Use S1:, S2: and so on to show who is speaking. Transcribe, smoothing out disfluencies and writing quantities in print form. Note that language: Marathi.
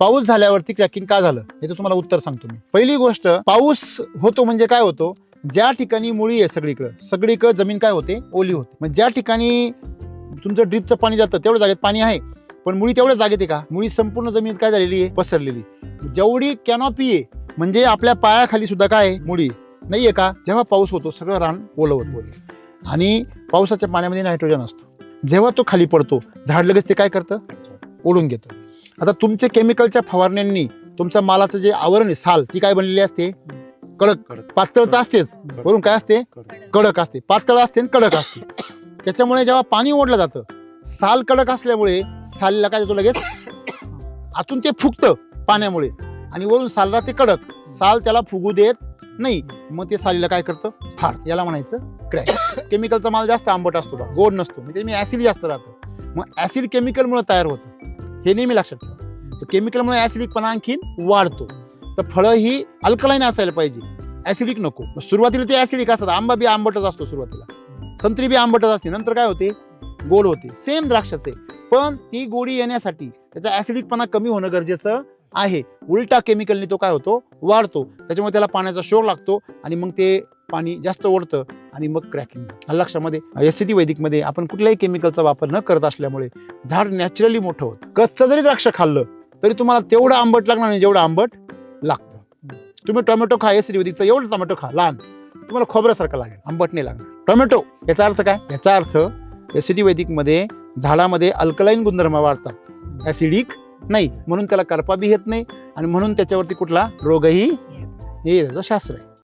S1: पाऊस झाल्यावरती क्रॅकिंग का झालं याचं तुम्हाला उत्तर सांगतो मी. पहिली गोष्ट, पाऊस होतो म्हणजे काय होतो, ज्या ठिकाणी मुळी आहे सगळीकडे जमीन काय होते, ओली होते. मग ज्या ठिकाणी तुमचं ड्रिपचं पाणी जातं तेवढ्या जागेत पाणी आहे, पण मुळी तेवढ्या जागेत आहे का? मुळी संपूर्ण जमीन काय झालेली आहे, पसरलेली. जेवढी कॅनॉपी आहे म्हणजे आपल्या पायाखाली सुद्धा काय आहे, मुळी नाहीये का? जेव्हा पाऊस होतो सगळं रान ओलं होतं आणि पावसाच्या पाण्यामध्ये नायट्रोजन असतो. जेव्हा तो खाली पडतो झाड लगेच ते काय करतं, ओढून घेतं. आता तुमच्या केमिकलच्या फवारण्यांनी तुमच्या मालाचं जे आवरण आहे, साल, ती काय बनलेली असते, कडक. पातळ तर असतेच, वरून काय असते, कडक असते. पातळ असते आणि कडक असते. त्याच्यामुळे जेव्हा पाणी ओढलं जातं, साल कडक असल्यामुळे सालीला काय जातो, लगेच आतून ते फुगतं पाण्यामुळे आणि वरून सालला ते कडक. साल त्याला फुगू देत नाही, मग ते सालीला काय करतं, फाड. याला म्हणायचं क्रॅक. केमिकलचा माल जास्त आंबट असतो का, गोड नसतो, म्हणजे मी ऍसिड जास्त राहतं. मग ऍसिड केमिकलमुळे तयार होतं, हे नेहमी लक्षात ठेवा. केमिकलमुळे ऍसिडिकपणा आणखीन वाढतो. तर फळं ही अल्कलाईन असायला पाहिजे, ऍसिडिक नको. सुरुवातीला ते ऍसिडिक असतात, आंबा बी आंबटच असतो सुरुवातीला, संत्री बी आंबटच असते, नंतर काय होते, गोड होते. सेम द्राक्षाचे, पण ती गोडी येण्यासाठी त्याचा ऍसिडिकपणा कमी होणं गरजेचं आहे. उलटा केमिकलने तो काय होतो, वाढतो. त्याच्यामुळे त्याला पाण्याचा शोध लागतो आणि मग ते पाणी जास्त ओढतं आणि मग क्रॅकिंग जातं. लक्षामध्ये SCT वैदिकमध्ये आपण कुठल्याही केमिकलचा वापर न करत असल्यामुळे झाड नॅचरली मोठं होतं. कच्चं जरी द्राक्ष खाल्लं तरी तुम्हाला तेवढं आंबट लागणार नाही जेवढं आंबट लागतं. तुम्ही टोमॅटो खा, SCT वैदिकचा एवढं टोमॅटो खा लहान, तुम्हाला खोबऱ्यासारखं लागेल, आंबट नाही लागणार. टोमॅटो याचा अर्थ काय, याचा अर्थ SCT वैदिकमध्ये झाडामध्ये अल्कलाईन गुणधर्म वाढतात, ऍसिडिक नाही, म्हणून त्याला करपा बी येत नाही आणि म्हणून त्याच्यावरती कुठला रोगही येत नाही. हे त्याचं शास्त्र आहे.